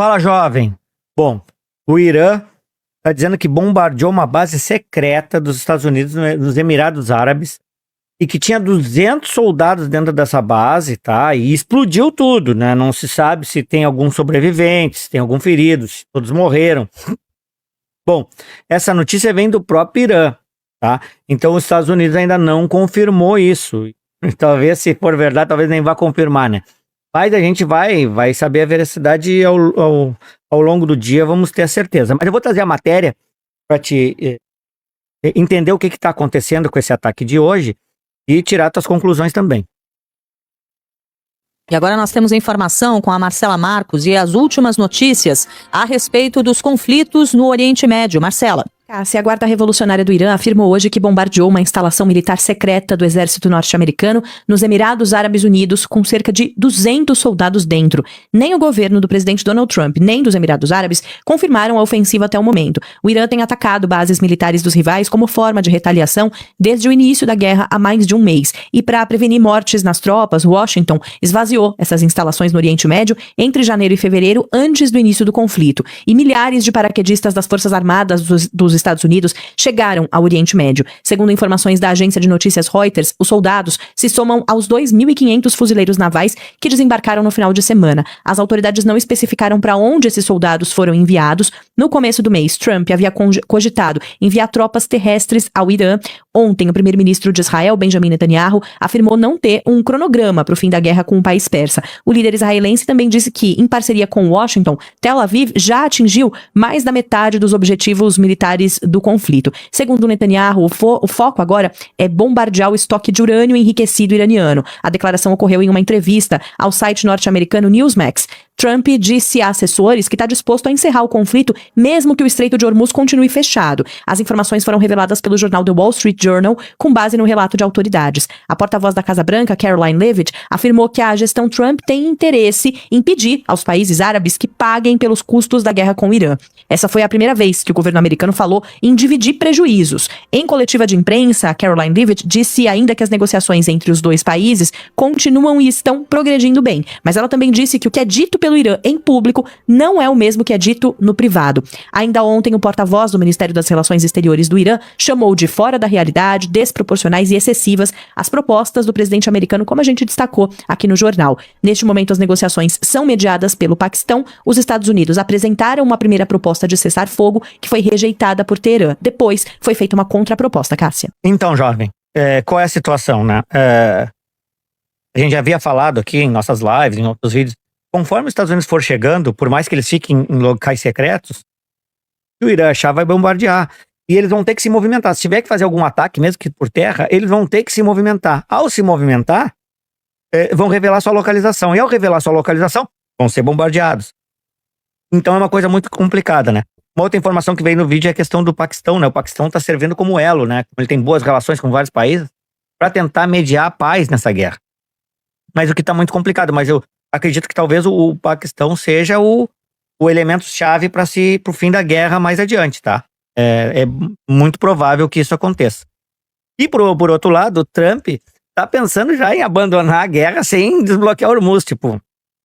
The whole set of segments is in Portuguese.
Fala, jovem. Bom, o Irã está dizendo que bombardeou uma base secreta dos Estados Unidos nos Emirados Árabes e que tinha 200 soldados dentro dessa base, tá? E explodiu tudo, né? Não se sabe se tem algum sobrevivente, se tem algum ferido, se todos morreram. Bom, essa notícia vem do próprio Irã, tá? Então os Estados Unidos ainda não confirmou isso. Talvez, se for verdade, talvez nem vá confirmar, né? Mas a gente vai saber a veracidade ao longo do dia, vamos ter a certeza. Mas eu vou trazer a matéria para te entender o que está acontecendo com esse ataque de hoje e tirar suas conclusões também. E agora nós temos a informação com a Marcela Marcos e as últimas notícias a respeito dos conflitos no Oriente Médio. Marcela. Cássia, a Guarda Revolucionária do Irã afirmou hoje que bombardeou uma instalação militar secreta do exército norte-americano nos Emirados Árabes Unidos com cerca de 200 soldados dentro. Nem o governo do presidente Donald Trump, nem dos Emirados Árabes confirmaram a ofensiva até o momento. O Irã tem atacado bases militares dos rivais como forma de retaliação desde o início da guerra há mais de um mês. E para prevenir mortes nas tropas, Washington esvaziou essas instalações no Oriente Médio entre janeiro e fevereiro, antes do início do conflito. E milhares de paraquedistas das Forças Armadas dos Estados Unidos chegaram ao Oriente Médio. Segundo informações da agência de notícias Reuters, os soldados se somam aos 2.500 fuzileiros navais que desembarcaram no final de semana. As autoridades não especificaram para onde esses soldados foram enviados. No começo do mês, Trump havia cogitado enviar tropas terrestres ao Irã. Ontem, o primeiro-ministro de Israel, Benjamin Netanyahu, afirmou não ter um cronograma para o fim da guerra com o país persa. O líder israelense também disse que, em parceria com Washington, Tel Aviv já atingiu mais da metade dos objetivos militares do conflito. Segundo Netanyahu, o foco agora é bombardear o estoque de urânio enriquecido iraniano. A declaração ocorreu em uma entrevista ao site norte-americano Newsmax. Trump disse a assessores que está disposto a encerrar o conflito, mesmo que o Estreito de Hormuz continue fechado. As informações foram reveladas pelo jornal The Wall Street Journal, com base no relato de autoridades. A porta-voz da Casa Branca, Caroline Leavitt, afirmou que a gestão Trump tem interesse em pedir aos países árabes que paguem pelos custos da guerra com o Irã. Essa foi a primeira vez que o governo americano falou em dividir prejuízos. Em coletiva de imprensa, Caroline Leavitt disse ainda que as negociações entre os dois países continuam e estão progredindo bem. Mas ela também disse que o que é dito pelo Irã em público não é o mesmo que é dito no privado. Ainda ontem, o porta-voz do Ministério das Relações Exteriores do Irã chamou de fora da realidade, desproporcionais e excessivas as propostas do presidente americano, como a gente destacou aqui no jornal. Neste momento, as negociações são mediadas pelo Paquistão. Os Estados Unidos apresentaram uma primeira proposta de cessar-fogo que foi rejeitada por Teherã. Depois, foi feita uma contraproposta, Cássia. Então, jovem, qual é a situação, né? A gente já havia falado aqui em nossas lives, em outros vídeos. Conforme os Estados Unidos for chegando, por mais que eles fiquem em locais secretos, o Irã achar vai bombardear. E eles vão ter que se movimentar. Se tiver que fazer algum ataque, mesmo que por terra, eles vão ter que se movimentar. Ao se movimentar, vão revelar sua localização. E ao revelar sua localização, vão ser bombardeados. Então é uma coisa muito complicada, né? Uma outra informação que veio no vídeo é a questão do Paquistão, né? O Paquistão está servindo como elo, né? Ele tem boas relações com vários países para tentar mediar a paz nessa guerra. Mas o que está muito complicado, mas eu acredito que talvez o Paquistão seja o elemento-chave para o fim da guerra mais adiante, tá? É muito provável que isso aconteça. E por outro lado, o Trump tá pensando já em abandonar a guerra sem desbloquear Hormuz, tipo,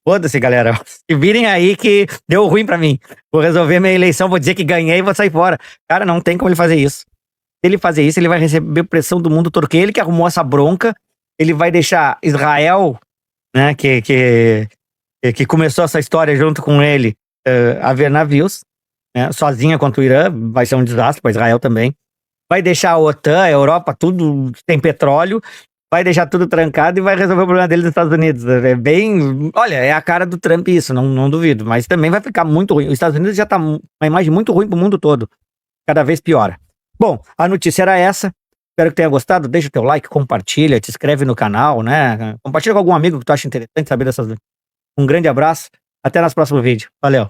foda-se, galera, se virem aí que deu ruim para mim, vou resolver minha eleição, vou dizer que ganhei e vou sair fora. Cara, não tem como ele fazer isso. Se ele fazer isso, ele vai receber pressão do mundo todo, que ele que arrumou essa bronca, ele vai deixar Israel, né, que começou essa história junto com ele, a ver navios, né, sozinha contra o Irã, vai ser um desastre para Israel também. Vai deixar a OTAN, a Europa, tudo tem petróleo, vai deixar tudo trancado e vai resolver o problema dele nos Estados Unidos. Olha, é a cara do Trump isso, não duvido, mas também vai ficar muito ruim. Os Estados Unidos já tá uma imagem muito ruim pro mundo todo, cada vez piora. Bom, a notícia era essa. Espero que tenha gostado. Deixa o teu like, compartilha, te inscreve no canal, né? Compartilha com algum amigo que tu acha interessante saber dessas. Um grande abraço. Até nosso próximo vídeo. Valeu.